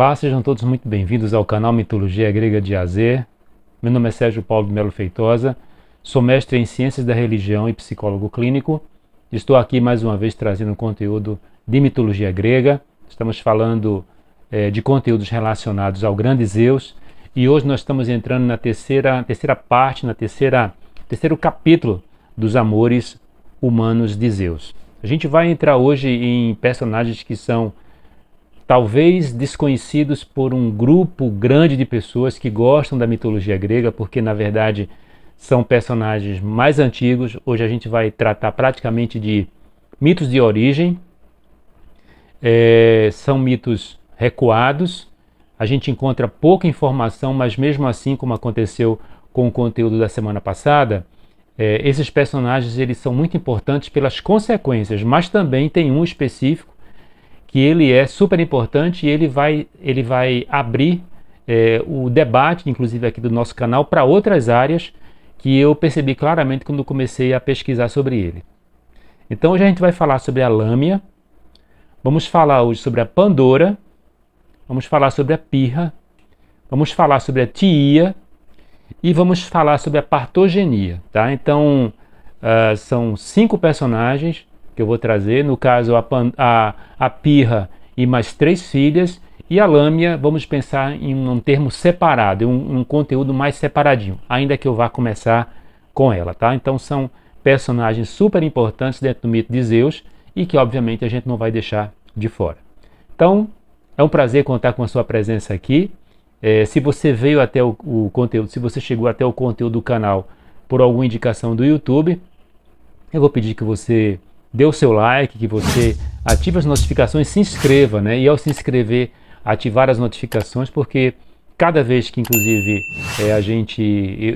Olá, sejam todos muito bem-vindos ao canal Mitologia Grega de A a Z. Meu nome é Sérgio Paulo de Melo Feitosa, sou mestre em Ciências da Religião e psicólogo clínico. Estou aqui mais uma vez trazendo conteúdo de mitologia grega. Estamos falando de conteúdos relacionados ao grande Zeus e hoje nós estamos entrando na terceira parte, terceiro capítulo dos amores humanos de Zeus. A gente vai entrar hoje em personagens que são talvez desconhecidos por um grupo grande de pessoas que gostam da mitologia grega, porque na verdade são personagens mais antigos. Hoje a gente vai tratar praticamente de mitos de origem, são mitos recuados, a gente encontra pouca informação, mas mesmo assim, como aconteceu com o conteúdo da semana passada, esses personagens eles são muito importantes pelas consequências, mas também tem um específico que ele é super importante e ele vai abrir o debate, inclusive aqui do nosso canal, para outras áreas que eu percebi claramente quando comecei a pesquisar sobre ele. Então hoje a gente vai falar sobre a Lâmia, vamos falar hoje sobre a Pandora, vamos falar sobre a Pirra, vamos falar sobre a Tiia e vamos falar sobre a Partogenia, tá? Então são 5 personagens que eu vou trazer, no caso a Pirra e mais 3 filhas, e a Lâmia vamos pensar em um termo separado, um conteúdo mais separadinho, ainda que eu vá começar com ela, tá? Então são personagens super importantes dentro do mito de Zeus e que obviamente a gente não vai deixar de fora. Então é um prazer contar com a sua presença aqui. Se você veio até o conteúdo, se você chegou até o conteúdo do canal por alguma indicação do YouTube, eu vou pedir que você dê o seu like, que você ative as notificações, se inscreva, né? E ao se inscrever, ativar as notificações, porque cada vez que inclusive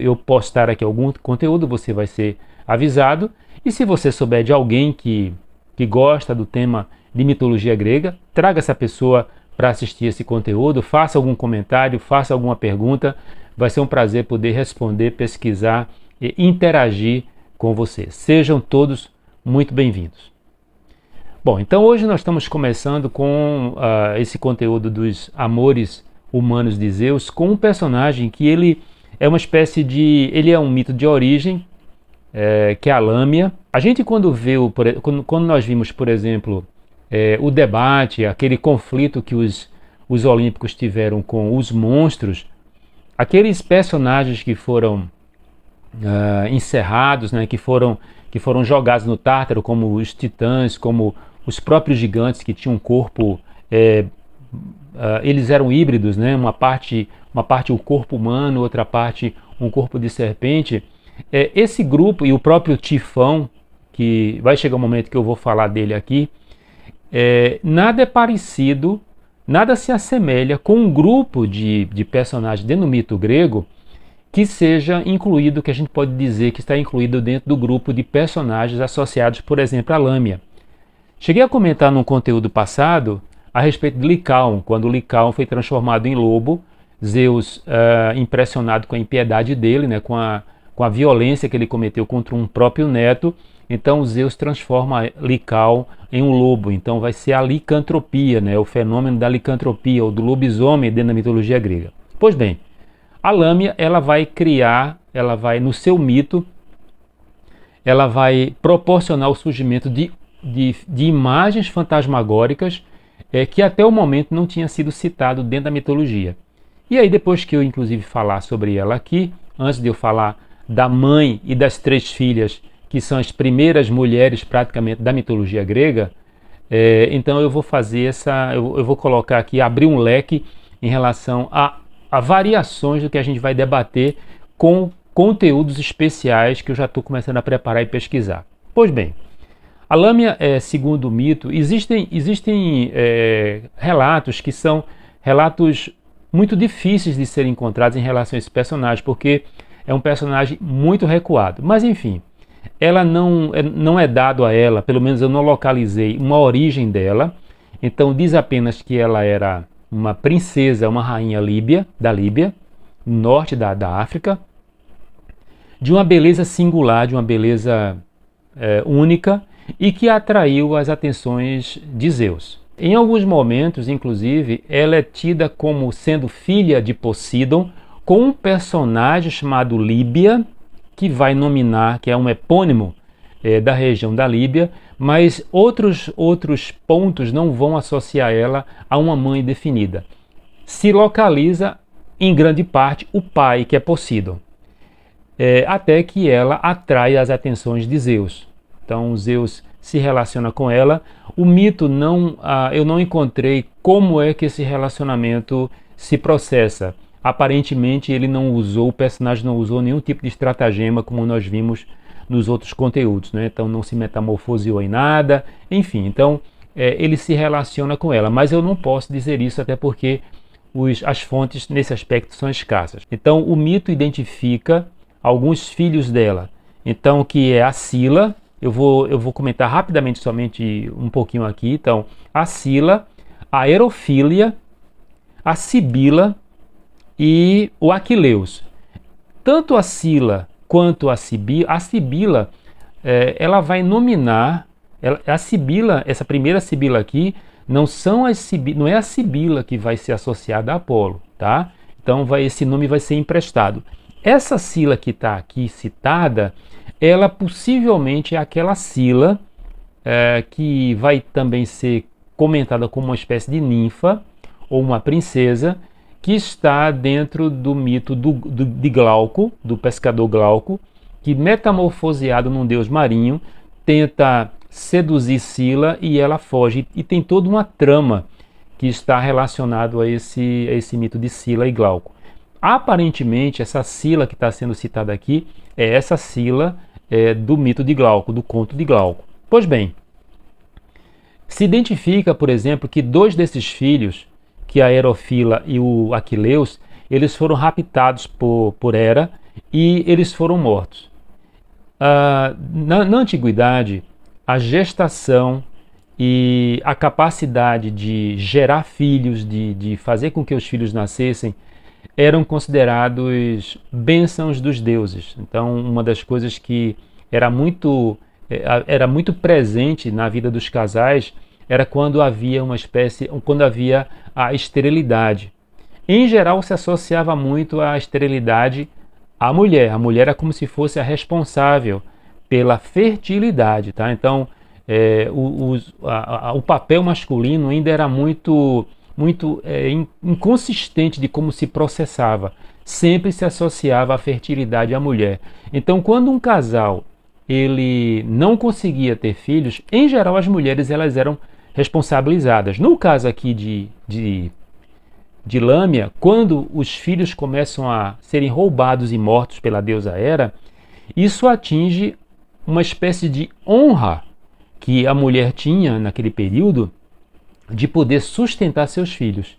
eu postar aqui algum conteúdo, você vai ser avisado. E se você souber de alguém que gosta do tema de mitologia grega, traga essa pessoa para assistir esse conteúdo, faça algum comentário, faça alguma pergunta. Vai ser um prazer poder responder, pesquisar e interagir com você. Sejam todos muito bem-vindos. Bom, então hoje nós estamos começando com esse conteúdo dos amores humanos de Zeus, com um personagem que ele é uma espécie de... ele é um mito de origem, que é a Lâmia. A gente quando nós vimos, por exemplo, o debate, aquele conflito que os olímpicos tiveram com os monstros, aqueles personagens que foram encerrados, né, que foram jogados no Tártaro, como os titãs, como os próprios gigantes que tinham um corpo, eles eram híbridos, né, uma parte o corpo humano, outra parte um corpo de serpente. Esse grupo e o próprio Tifão, que vai chegar um momento que eu vou falar dele aqui, nada é parecido, nada se assemelha com um grupo de personagens dentro do mito grego que seja incluído, que a gente pode dizer que está incluído dentro do grupo de personagens associados, por exemplo, à Lâmia. Cheguei a comentar num conteúdo passado a respeito de Licaon, quando Licaon foi transformado em lobo, Zeus, impressionado com a impiedade dele, né, com a violência que ele cometeu contra um próprio neto, então Zeus transforma Licaon em um lobo. Então vai ser a licantropia, né, o fenômeno da licantropia, ou do lobisomem dentro da mitologia grega. Pois bem, a Lâmia, ela vai no seu mito, ela vai proporcionar o surgimento de imagens fantasmagóricas que até o momento não tinha sido citado dentro da mitologia. E aí depois que eu inclusive falar sobre ela aqui, antes de eu falar da mãe e das 3 filhas, que são as primeiras mulheres praticamente da mitologia grega, então eu vou fazer eu vou colocar aqui, abrir um leque em relação a variações do que a gente vai debater com conteúdos especiais que eu já estou começando a preparar e pesquisar. Pois bem, a Lâmia, segundo o mito, existem relatos que são relatos muito difíceis de serem encontrados em relação a esse personagem, porque é um personagem muito recuado. Mas enfim, ela não é dado a ela, pelo menos eu não localizei uma origem dela. Então diz apenas que ela era uma princesa, uma rainha da Líbia, no norte da África, de uma beleza singular, de uma beleza única, e que atraiu as atenções de Zeus. Em alguns momentos, inclusive, ela é tida como sendo filha de Poseidon, com um personagem chamado Líbia, que vai nominar, que é um epônimo da região da Líbia, mas outros pontos não vão associar ela a uma mãe definida. Se localiza, em grande parte, o pai, que é Poseidon, até que ela atrai as atenções de Zeus. Então, Zeus se relaciona com ela. O mito eu não encontrei como é que esse relacionamento se processa. Aparentemente o personagem não usou nenhum tipo de estratagema como nós vimos nos outros conteúdos, né? Então não se metamorfoseou em nada, enfim, então ele se relaciona com ela, mas eu não posso dizer isso até porque as fontes nesse aspecto são escassas. Então o mito identifica alguns filhos dela, então que é a Sila. Eu vou comentar rapidamente somente um pouquinho aqui. Então, a Sila, a Erofília, a Sibila e o Aquileus. Tanto a Sila quanto a Sibila, ela vai nominar, a Sibila, essa primeira Sibila aqui, não é a Sibila que vai ser associada a Apolo, tá? Então esse nome vai ser emprestado. Essa Sila que está aqui citada, ela possivelmente é aquela Sila que vai também ser comentada como uma espécie de ninfa ou uma princesa, que está dentro do mito de Glauco, do pescador Glauco, que metamorfoseado num deus marinho, tenta seduzir Sila e ela foge. E tem toda uma trama que está relacionado a esse mito de Sila e Glauco. Aparentemente, essa Sila que está sendo citada aqui é essa Sila do mito de Glauco, do conto de Glauco. Pois bem, se identifica, por exemplo, que 2 desses filhos, que a Erofila e o Aquileus, eles foram raptados por Hera e eles foram mortos. Na antiguidade, a gestação e a capacidade de gerar filhos, de fazer com que os filhos nascessem, eram considerados bênçãos dos deuses. Então, uma das coisas que era muito presente na vida dos casais era quando havia a esterilidade. Em geral, se associava muito a esterilidade à mulher. A mulher era como se fosse a responsável pela fertilidade, tá? Então, o papel masculino ainda era muito inconsistente de como se processava. Sempre se associava a fertilidade à mulher. Então, quando um casal ele não conseguia ter filhos, em geral as mulheres elas eram responsabilizadas. No caso aqui de Lâmia, quando os filhos começam a serem roubados e mortos pela deusa Hera, isso atinge uma espécie de honra que a mulher tinha naquele período de poder sustentar seus filhos.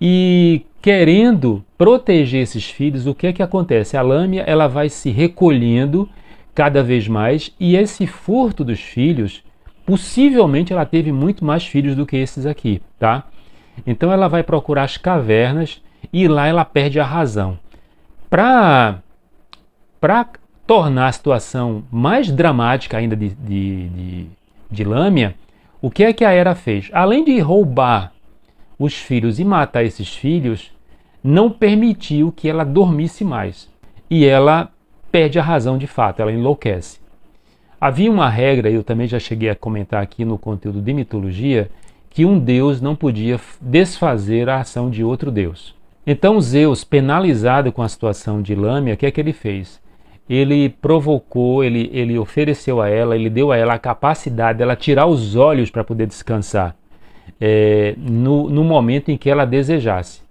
E querendo proteger esses filhos, o que é que acontece? A Lâmia ela vai se recolhendo cada vez mais e esse furto dos filhos, possivelmente ela teve muito mais filhos do que esses aqui, tá? Então ela vai procurar as cavernas e lá ela perde a razão. Para tornar a situação mais dramática ainda de Lâmia, o que é que a Hera fez? Além de roubar os filhos e matar esses filhos, não permitiu que ela dormisse mais. E ela perde a razão de fato, ela enlouquece. Havia uma regra, eu também já cheguei a comentar aqui no conteúdo de mitologia, que um deus não podia desfazer a ação de outro deus. Então Zeus, penalizado com a situação de Lâmia, o que é que ele fez? Ele provocou, ele ofereceu a ela, ele deu a ela a capacidade dela tirar os olhos para poder descansar no momento em que ela desejasse.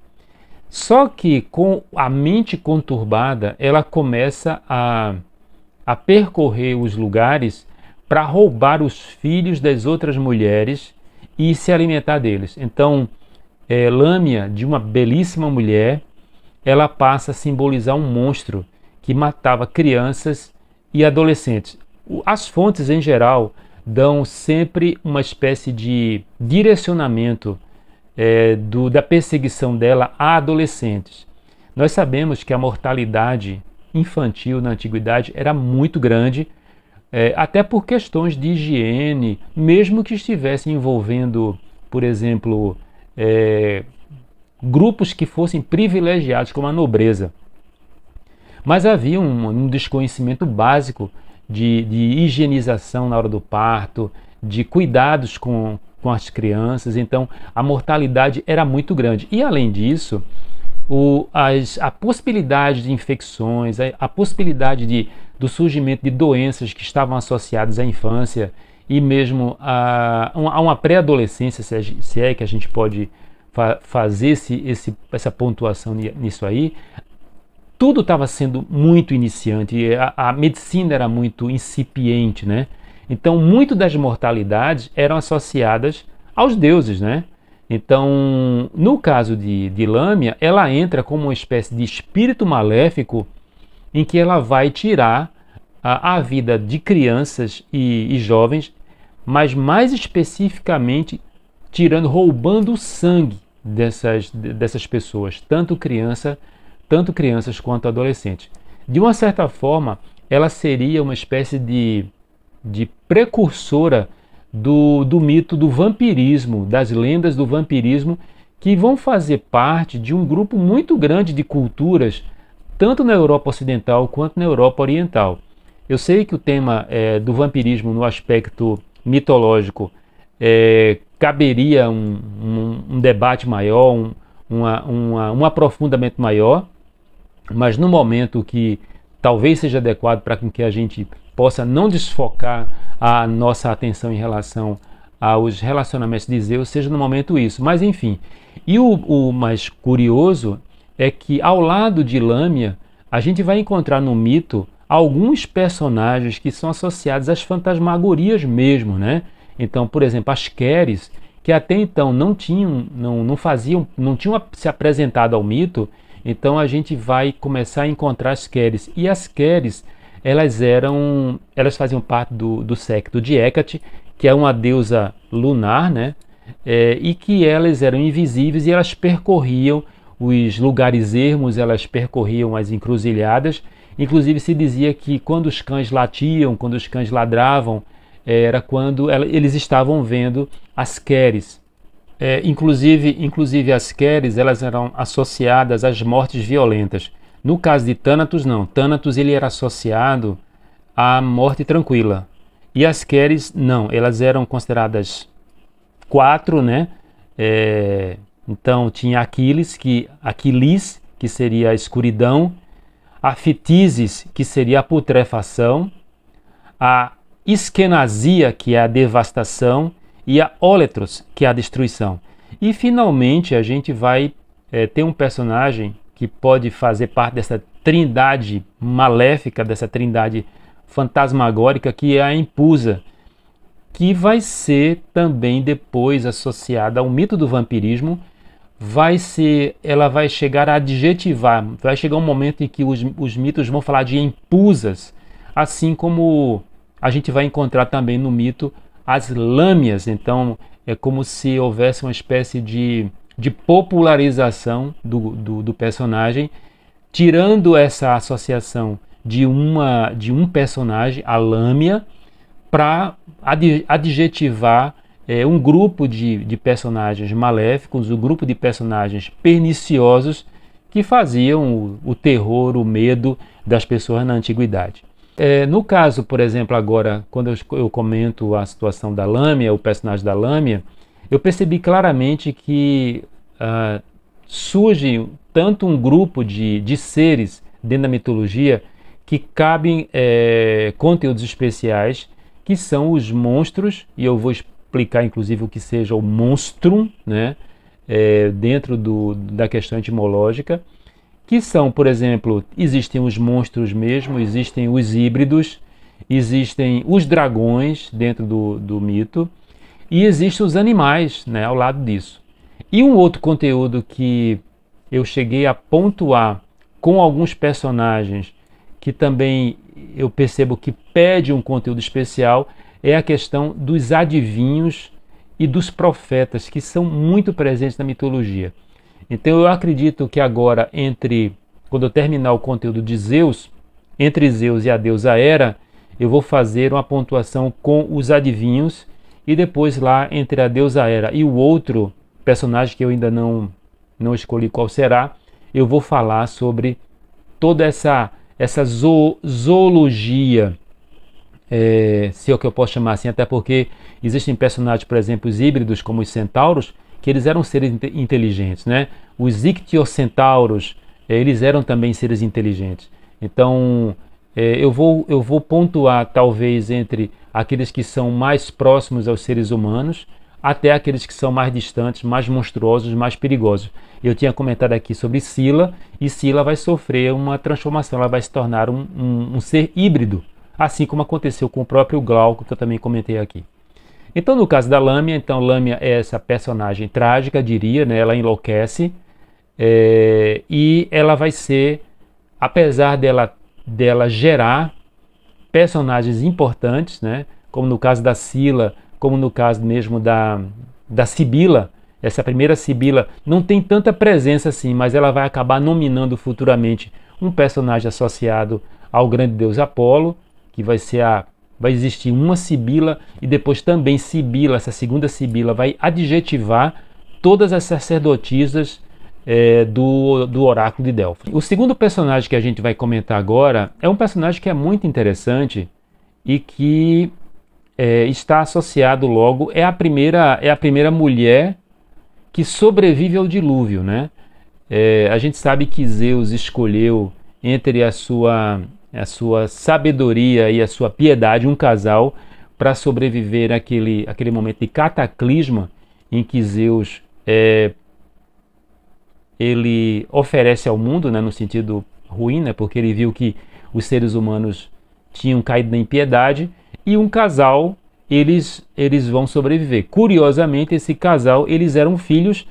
Só que com a mente conturbada, ela começa a percorrer os lugares para roubar os filhos das outras mulheres e se alimentar deles. Então, Lâmia, de uma belíssima mulher, ela passa a simbolizar um monstro que matava crianças e adolescentes. As fontes, em geral, dão sempre uma espécie de direcionamento da perseguição dela a adolescentes. Nós sabemos que a mortalidade infantil na antiguidade era muito grande, até por questões de higiene, mesmo que estivesse envolvendo por exemplo, grupos que fossem privilegiados, como a nobreza. Mas havia um desconhecimento básico de higienização na hora do parto, de cuidados com as crianças, então a mortalidade era muito grande. E além disso, a possibilidade de infecções, a possibilidade do surgimento de doenças que estavam associadas à infância e mesmo a uma pré-adolescência, se é que a gente pode fazer essa pontuação nisso aí, tudo estava sendo muito iniciante, a medicina era muito incipiente, né? Então, muito das mortalidades eram associadas aos deuses, né? Então, no caso de Lâmia, ela entra como uma espécie de espírito maléfico em que ela vai tirar a vida de crianças e jovens, mas mais especificamente roubando o sangue dessas pessoas, tanto crianças quanto adolescentes. De uma certa forma, ela seria uma espécie de precursora do mito do vampirismo, das lendas do vampirismo, que vão fazer parte de um grupo muito grande de culturas, tanto na Europa Ocidental quanto na Europa Oriental. Eu sei que o tema do vampirismo no aspecto mitológico caberia um debate maior, um aprofundamento maior, mas no momento que talvez seja adequado para que a gente possa não desfocar a nossa atenção em relação aos relacionamentos de Zeus, seja no momento isso. Mas enfim, e o mais curioso é que ao lado de Lâmia, a gente vai encontrar no mito alguns personagens que são associados às fantasmagorias mesmo, né? Então, por exemplo, as Queres, que até então não tinham se apresentado ao mito. Então a gente vai começar a encontrar as Queres. E as Queres, elas faziam parte do séquito de Hécate, que é uma deusa lunar, né? E que elas eram invisíveis e elas percorriam os lugares ermos, elas percorriam as encruzilhadas. Inclusive se dizia que quando os cães latiam, quando os cães ladravam, era quando eles estavam vendo as Queres. Inclusive as Queres, elas eram associadas às mortes violentas. No caso de Thanatos, não. Thanatos ele era associado à morte tranquila. E as Queres, não. Elas eram consideradas 4, né? Então tinha Aquiles, que seria a escuridão, a Fitises, que seria a putrefação, a Esquenazia, que é a devastação, e a Óletros, que é a destruição. E finalmente a gente vai ter um personagem que pode fazer parte dessa trindade maléfica, dessa trindade fantasmagórica, que é a Empusa, que vai ser também depois associada ao mito do vampirismo. Ela vai chegar a adjetivar, vai chegar um momento em que os mitos vão falar de empusas, assim como a gente vai encontrar também no mito as lâmias. Então é como se houvesse uma espécie de popularização do personagem, tirando essa associação de um personagem, a lâmia, para adjetivar um grupo de personagens maléficos, um grupo de personagens perniciosos que faziam o terror, o medo das pessoas na antiguidade. No caso, por exemplo, agora, quando eu comento a situação da Lâmia, o personagem da Lâmia, eu percebi claramente que surge tanto um grupo de seres dentro da mitologia que cabem conteúdos especiais, que são os monstros, e eu vou explicar inclusive o que seja o monstrum, né, dentro da questão etimológica, que são, por exemplo, existem os monstros mesmo, existem os híbridos, existem os dragões dentro do mito, e existem os animais, né, ao lado disso. E um outro conteúdo que eu cheguei a pontuar com alguns personagens que também eu percebo que pede um conteúdo especial é a questão dos adivinhos e dos profetas, que são muito presentes na mitologia. Então eu acredito que agora, quando eu terminar o conteúdo de Zeus, entre Zeus e a deusa Hera, eu vou fazer uma pontuação com os adivinhos e depois lá entre a deusa Hera e o outro personagem que eu ainda não escolhi qual será, eu vou falar sobre toda essa zoologia, se é o que eu posso chamar assim, até porque existem personagens, por exemplo, os híbridos, como os centauros, que eles eram seres inteligentes, né? Os ictiocentauros, eles eram também seres inteligentes. Então, eu vou pontuar talvez entre aqueles que são mais próximos aos seres humanos, até aqueles que são mais distantes, mais monstruosos, mais perigosos. Eu tinha comentado aqui sobre Scylla, e Scylla vai sofrer uma transformação, ela vai se tornar um ser híbrido, assim como aconteceu com o próprio Glauco, que eu também comentei aqui. Então, no caso da Lâmia, então Lâmia é essa personagem trágica, diria, né? Ela enlouquece, e ela vai ser, apesar dela gerar personagens importantes, né? Como no caso da Scylla, como no caso mesmo da Sibila. Essa primeira Sibila não tem tanta presença assim, mas ela vai acabar nominando futuramente um personagem associado ao grande deus Apolo, que vai existir uma Sibila, e depois também Sibila, essa segunda Sibila, vai adjetivar todas as sacerdotisas do oráculo de Delfos. O segundo personagem que a gente vai comentar agora é um personagem que é muito interessante e que está associado logo, é a primeira mulher que sobrevive ao dilúvio, né? A gente sabe que Zeus escolheu entre a sua sabedoria e a sua piedade um casal para sobreviver àquele momento de cataclisma em que Zeus ele oferece ao mundo, né, no sentido ruim, né, porque ele viu que os seres humanos tinham caído na impiedade, e um casal, eles vão sobreviver. Curiosamente, esse casal, eles eram filhos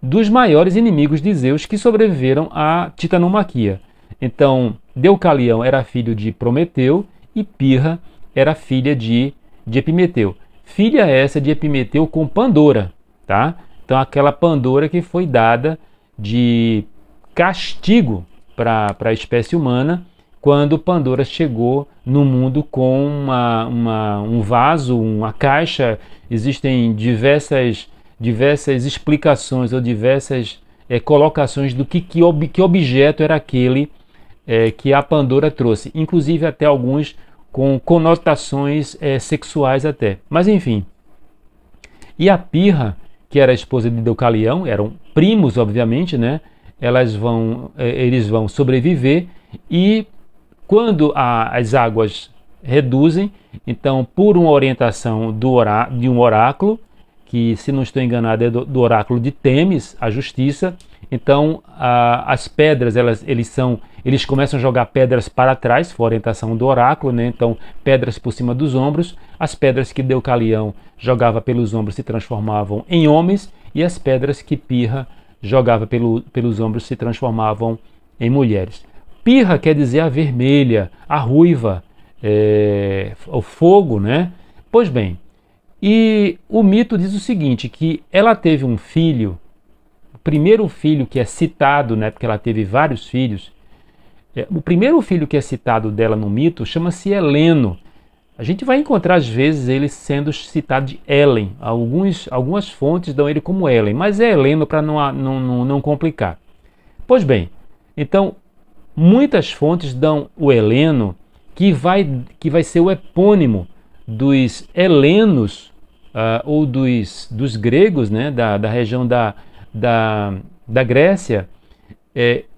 dos maiores inimigos de Zeus que sobreviveram à titanomaquia. Então, Deucalião era filho de Prometeu e Pirra era filha de Epimeteu. Filha essa de Epimeteu com Pandora, tá? Então, aquela Pandora que foi dada de castigo para a espécie humana, quando Pandora chegou no mundo com um vaso, uma caixa. Existem diversas explicações ou diversas colocações do que objeto era aquele que a Pandora trouxe, inclusive até alguns com conotações sexuais até. Mas enfim. E a Pirra, que era a esposa de Deucalião, eram primos, obviamente, né? Eles vão sobreviver, e quando as águas reduzem, então, por uma orientação de um oráculo, que, se não estou enganado, é do oráculo de Temis, a justiça, então as pedras, eles começam a jogar pedras para trás, foi a orientação do oráculo, né? Então, pedras por cima dos ombros, as pedras que Deucalião jogava pelos ombros se transformavam em homens, e as pedras que Pirra jogava pelos ombros se transformavam em mulheres. Pirra quer dizer a vermelha, a ruiva, o fogo, né? Pois bem, e o mito diz o seguinte, que ela teve um filho, o primeiro filho que é citado, né, porque ela teve vários filhos, o primeiro filho que é citado dela no mito chama-se Heleno. A gente vai encontrar às vezes ele sendo citado de Helen, algumas fontes dão ele como Helen, mas é Heleno para não complicar. Pois bem, então, muitas fontes dão o Heleno, que vai ser o epônimo dos helenos, ou dos gregos, né, da região da Grécia.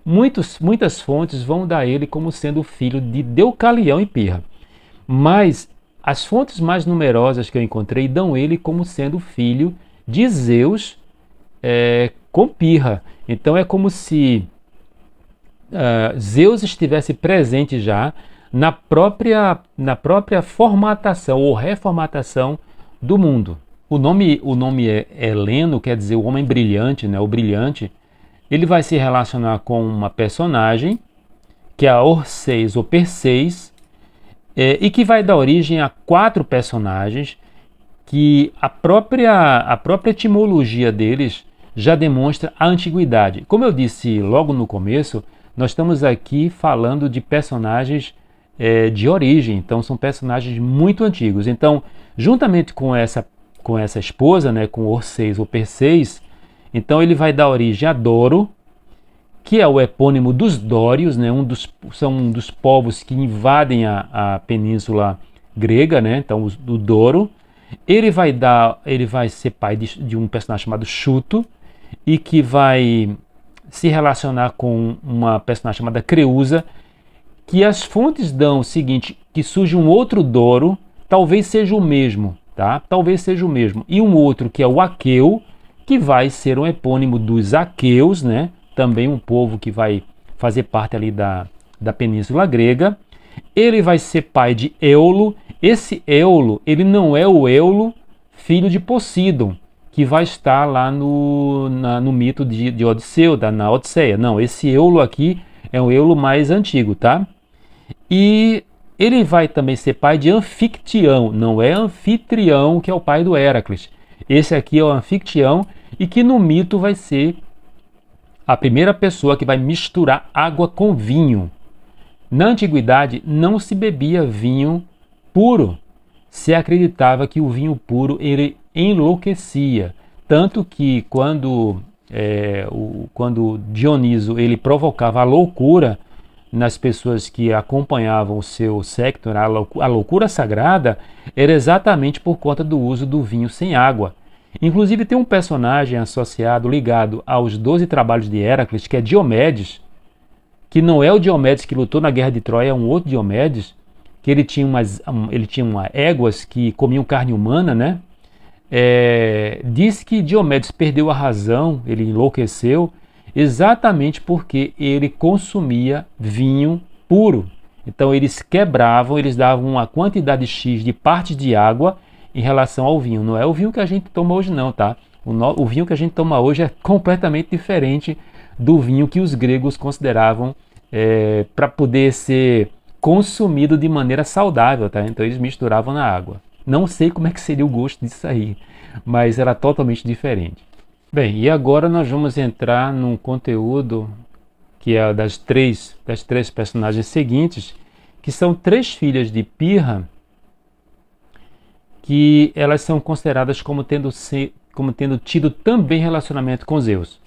Muitas fontes vão dar ele como sendo o filho de Deucalião e Pirra. Mas as fontes mais numerosas que eu encontrei dão ele como sendo filho de Zeus com Pirra. Então é como se Zeus estivesse presente já na própria formatação ou reformatação do mundo. O nome Heleno quer dizer o homem brilhante, né? O brilhante. Ele vai se relacionar com uma personagem que é a Orseis ou Perseis, e que vai dar origem a 4 personagens que a própria etimologia deles já demonstra a antiguidade. Como eu disse logo no começo, nós estamos aqui falando de personagens de origem. Então são personagens muito antigos. Então, juntamente com essa esposa, né, com Orcês ou Perseis, então ele vai dar origem a Doro, que é o epônimo dos Dórios, né, são um dos povos que invadem a península grega, né, então o Doro. Ele vai ser pai de um personagem chamado Chuto, e que vai se relacionar com uma personagem chamada Creusa, que as fontes dão o seguinte, que surge um outro Doro, talvez seja o mesmo, tá? Talvez seja o mesmo. E um outro que é o Aqueu, que vai ser um epônimo dos aqueus, né? Também um povo que vai fazer parte ali da península grega. Ele vai ser pai de Éolo. Esse Éolo, ele não é o Éolo, filho de Poseidon, que vai estar lá no mito de Odisseu, na Odisseia. Não, esse Éolo aqui é um Éolo mais antigo, tá? E ele vai também ser pai de Anfictião, não é Anfitrião, que é o pai do Héracles. Esse aqui é o Anfictião, e que no mito vai ser a primeira pessoa que vai misturar água com vinho. Na antiguidade não se bebia vinho puro, se acreditava que o vinho puro ele enlouquecia, tanto que quando Dioniso ele provocava a loucura nas pessoas que acompanhavam o seu séquito, a loucura sagrada, era exatamente por conta do uso do vinho sem água. Inclusive tem um personagem associado, ligado aos 12 trabalhos de Héracles, que é Diomedes, que não é o Diomedes que lutou na Guerra de Troia, é um outro Diomedes, que ele tinha éguas que comiam carne humana, né? Diz que Diomedes perdeu a razão, ele enlouqueceu, exatamente porque ele consumia vinho puro. Então eles quebravam, eles davam uma quantidade X de partes de água em relação ao vinho. Não é o vinho que a gente toma hoje não, tá? O vinho que a gente toma hoje é completamente diferente do vinho que os gregos consideravam para poder ser consumido de maneira saudável, tá? Então eles misturavam na água. Não sei como é que seria o gosto disso aí, mas era totalmente diferente. Bem, e agora nós vamos entrar num conteúdo que é das três personagens seguintes, que são 3 filhas de Pirra, que elas são consideradas como tendo tido também relacionamento com Zeus,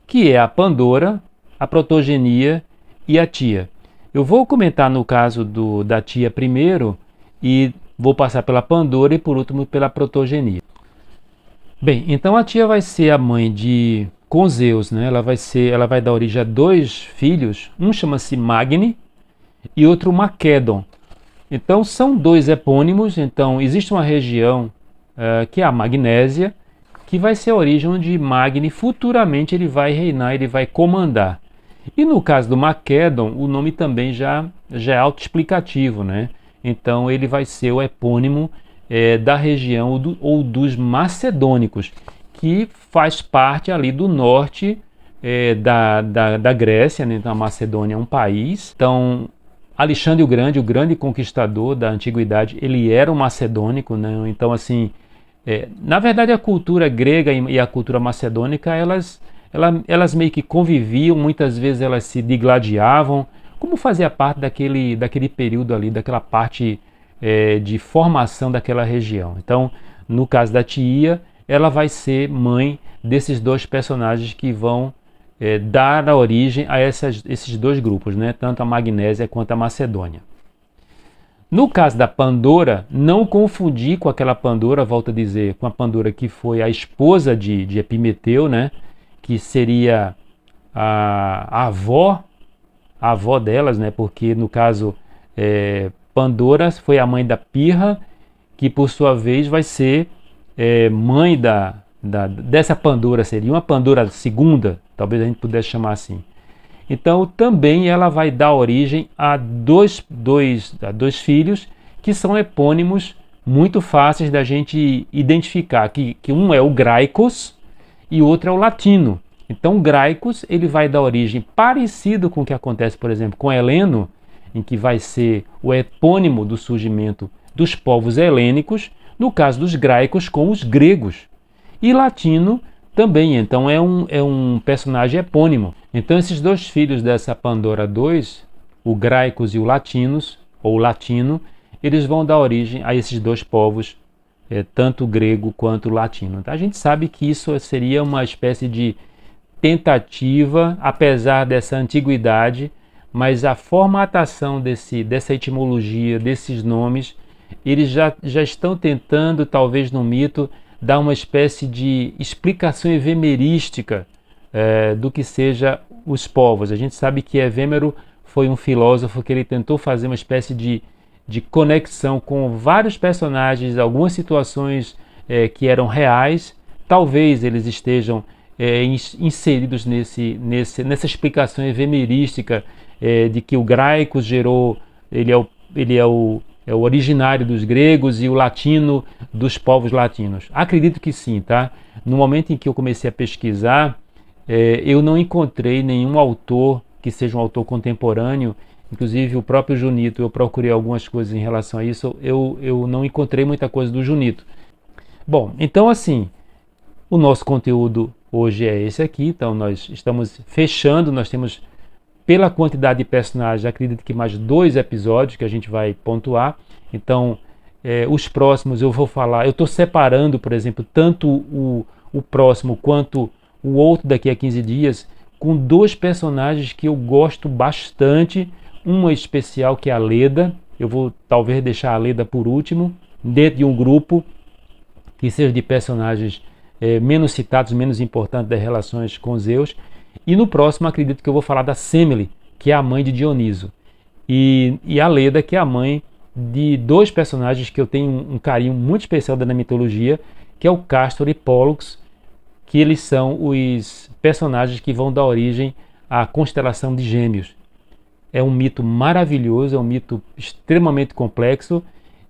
que é a Pandora, a Protogenia e a Tia. Eu vou comentar no caso da Tia primeiro e vou passar pela Pandora e por último pela Protogenia. Bem, então a Tia vai ser a mãe com Zeus, né? Ela vai dar origem a 2 filhos, um chama-se Magni e outro Maquedon. Então são 2 epônimos. Então existe uma região que é a Magnésia, que vai ser a origem onde Magni futuramente ele vai reinar, ele vai comandar. E no caso do Maquedon, o nome também já é autoexplicativo, né? Então ele vai ser o epônimo da região ou dos macedônicos, que faz parte ali do norte da Grécia, né? Então a Macedônia é um país. Então Alexandre o grande conquistador da antiguidade, ele era um macedônico, né? Então assim, na verdade a cultura grega e a cultura macedônica, elas meio que conviviam, muitas vezes elas se digladiavam, como fazia parte daquele período ali, daquela parte de formação daquela região. Então, no caso da Tia, ela vai ser mãe desses 2 personagens que vão dar a origem a esses 2 grupos, né? Tanto a Magnésia quanto a Macedônia. No caso da Pandora, não confundir com aquela Pandora, volto a dizer, com a Pandora que foi a esposa de Epimeteu, né? Que seria a avó delas, né? Porque no caso Pandora foi a mãe da Pirra, que por sua vez vai ser mãe dessa Pandora, seria uma Pandora segunda, talvez a gente pudesse chamar assim. Então também ela vai dar origem a dois filhos que são epônimos muito fáceis da gente identificar, que um é o Graicos e o outro é o Latino. Então o Graicos ele vai dar origem parecido com o que acontece, por exemplo, com Heleno, em que vai ser o epônimo do surgimento dos povos helênicos, no caso dos Graicos com os gregos. E Latino também, então é um personagem epônimo. Então esses 2 filhos dessa Pandora 2, o Graicos e o Latinos, ou latino, eles vão dar origem a esses dois povos, tanto o grego quanto o latino. A gente sabe que isso seria uma espécie de tentativa, apesar dessa antiguidade, mas a formatação dessa etimologia, desses nomes, eles já estão tentando, talvez no mito, dar uma espécie de explicação efemerística do que seja os povos. A gente sabe que Evêmero foi um filósofo que ele tentou fazer uma espécie de conexão com vários personagens, algumas situações que eram reais. Talvez eles estejam inseridos nessa explicação efemerística de que o graico gerou, ele é o originário dos gregos e o latino dos povos latinos. Acredito que sim, tá? No momento em que eu comecei a pesquisar, eu não encontrei nenhum autor que seja um autor contemporâneo. Inclusive o próprio Junito, eu procurei algumas coisas em relação a isso, eu não encontrei muita coisa do Junito. Bom, então assim, o nosso conteúdo hoje é esse aqui, então nós estamos fechando, nós temos, pela quantidade de personagens, acredito que mais 2 episódios que a gente vai pontuar. Então, os próximos eu vou falar, eu estou separando, por exemplo, tanto o próximo quanto o outro daqui a 15 dias, com 2 personagens que eu gosto bastante. Uma especial que é a Leda, eu vou talvez deixar a Leda por último, dentro de um grupo que seja de personagens menos citados, menos importantes das relações com Zeus. E no próximo acredito que eu vou falar da Semele, que é a mãe de Dioniso, e a Leda, que é a mãe de 2 personagens que eu tenho um carinho muito especial da mitologia, que é o Castor e Pólux, que eles são os personagens que vão dar origem à constelação de Gêmeos. É um mito maravilhoso, é um mito extremamente complexo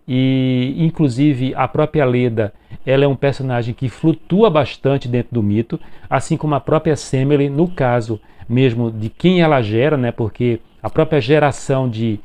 e, inclusive, a própria Leda, ela é um personagem que flutua bastante dentro do mito, assim como a própria Semele, no caso mesmo de quem ela gera, né? Porque a própria geração de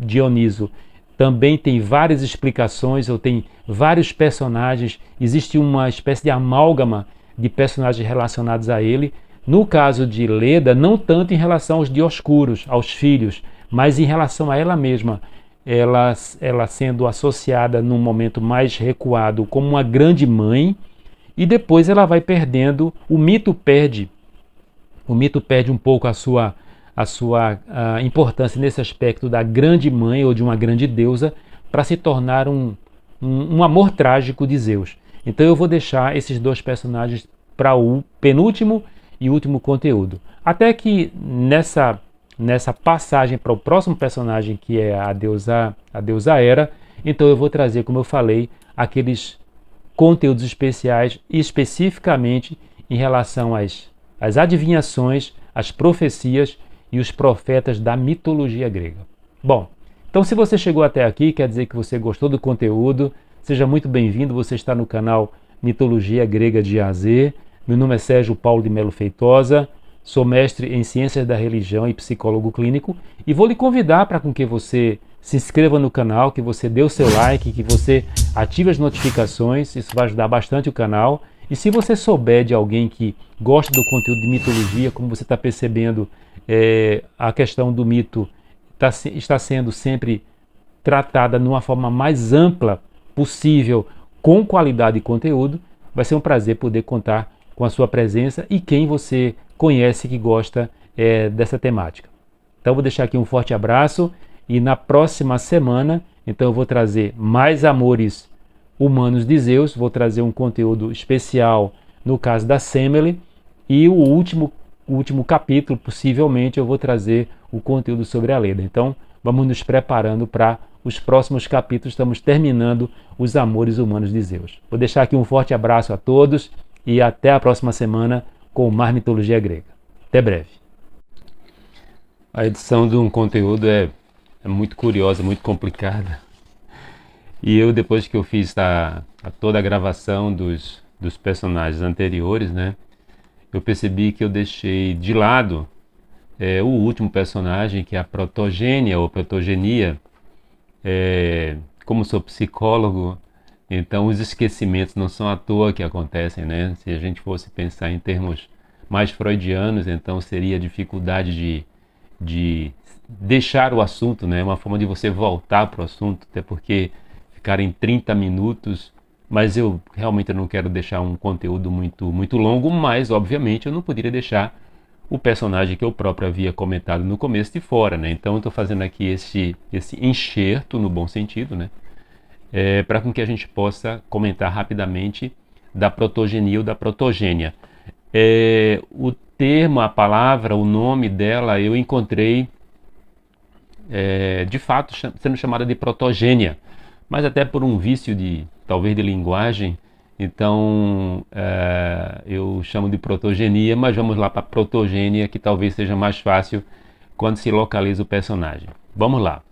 Dioniso também tem várias explicações, ou tem vários personagens, existe uma espécie de amálgama de personagens relacionados a ele. No caso de Leda, não tanto em relação aos Dioscuros, aos filhos, mas em relação a ela mesma, ela sendo associada num momento mais recuado como uma grande mãe, e depois ela vai perdendo, o mito perde um pouco a sua importância nesse aspecto da grande mãe ou de uma grande deusa, para se tornar um amor trágico de Zeus. Então eu vou deixar esses 2 personagens para o penúltimo e último conteúdo. Até que nessa passagem para o próximo personagem, que é a deusa Hera, então eu vou trazer, como eu falei, aqueles conteúdos especiais, especificamente em relação às adivinhações, às profecias e os profetas da mitologia grega. Bom, então se você chegou até aqui, quer dizer que você gostou do conteúdo. Seja muito bem-vindo, você está no canal Mitologia Grega de A a Z. Meu nome é Sérgio Paulo de Melo Feitosa, sou mestre em Ciências da Religião e psicólogo clínico, e vou lhe convidar para que você se inscreva no canal, que você dê o seu like, que você ative as notificações, isso vai ajudar bastante o canal. E se você souber de alguém que gosta do conteúdo de mitologia, como você está percebendo, a questão do mito está sendo sempre tratada de uma forma mais ampla possível, com qualidade de conteúdo, vai ser um prazer poder contar com a sua presença e quem você conhece que gosta dessa temática. Então vou deixar aqui um forte abraço e na próxima semana, então eu vou trazer mais amores humanos de Zeus, vou trazer um conteúdo especial no caso da Semele, e o último capítulo, possivelmente, eu vou trazer o conteúdo sobre a Leda. Então vamos nos preparando para os próximos capítulos, estamos terminando os amores humanos de Zeus. Vou deixar aqui um forte abraço a todos e até a próxima semana com mais mitologia grega. Até breve. A edição de um conteúdo é muito curiosa, muito complicada. E eu, depois que eu fiz toda a gravação dos personagens anteriores, né, eu percebi que eu deixei de lado o último personagem, que é a Protogênia ou Protogenia. Como sou psicólogo, então os esquecimentos não são à toa que acontecem, né? Se a gente fosse pensar em termos mais freudianos, então seria a dificuldade de deixar o assunto, né? É uma forma de você voltar para o assunto, até porque ficar em 30 minutos, mas eu realmente não quero deixar um conteúdo muito longo, mas obviamente eu não poderia deixar o personagem que eu próprio havia comentado no começo de fora, né? Então eu estou fazendo aqui esse enxerto, no bom sentido, né? Para com que a gente possa comentar rapidamente da protogenia ou da protogênia. O termo, a palavra, o nome dela, eu encontrei de fato sendo chamada de protogênia, mas até por um vício talvez de linguagem, então eu chamo de protogenia, mas vamos lá para protogênia, que talvez seja mais fácil quando se localiza o personagem. Vamos lá.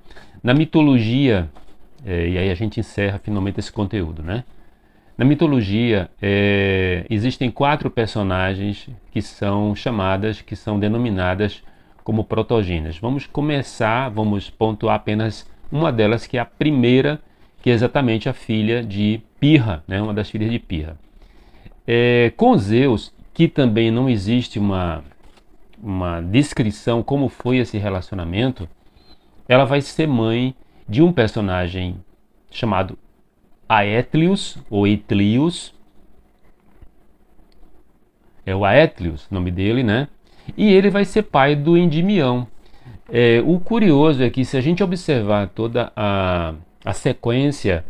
Na mitologia, e aí a gente encerra finalmente esse conteúdo, né? Na mitologia, existem 4 personagens que são chamadas, que são denominadas como protogênias. Vamos pontuar apenas uma delas, que é a primeira, que é exatamente a filha de Pirra, né? Uma das filhas de Pirra. Com Zeus, que também não existe uma descrição como foi esse relacionamento, ela vai ser mãe de um personagem chamado Aétlios, ou Etlius, é o Aétlios, nome dele, né? E ele vai ser pai do Endimião. O curioso é que se a gente observar toda a sequência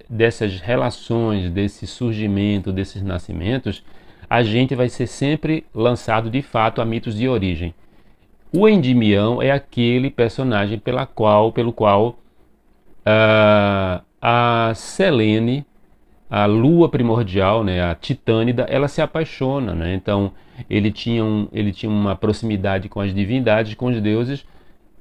dessas relações, desse surgimento, desses nascimentos, a gente vai ser sempre lançado de fato a mitos de origem. O Endimião é aquele personagem pelo qual a Selene, a lua primordial, né, a Titânida, ela se apaixona, né? Então ele tinha uma proximidade com as divindades, com os deuses,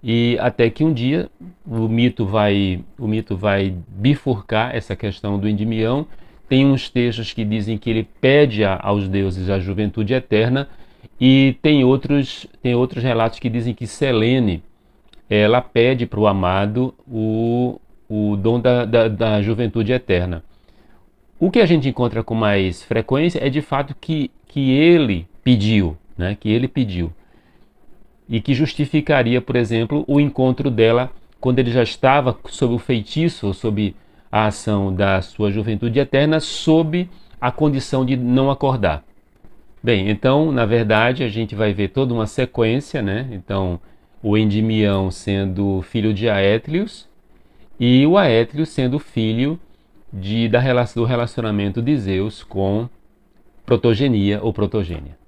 e até que um dia o mito vai bifurcar essa questão do Endimião. Tem uns textos que dizem que ele pede aos deuses a juventude eterna, e tem outros relatos que dizem que Selene, ela pede para o amado o dom da juventude eterna. O que a gente encontra com mais frequência é de fato que ele pediu, né? Que ele pediu. E que justificaria, por exemplo, o encontro dela quando ele já estava sob o feitiço, sob a ação da sua juventude eterna, sob a condição de não acordar. Bem, então, na verdade, a gente vai ver toda uma sequência, né? Então, o Endimião sendo filho de Aétlios e o Aétlios sendo filho do relacionamento de Zeus com protogenia ou protogênia.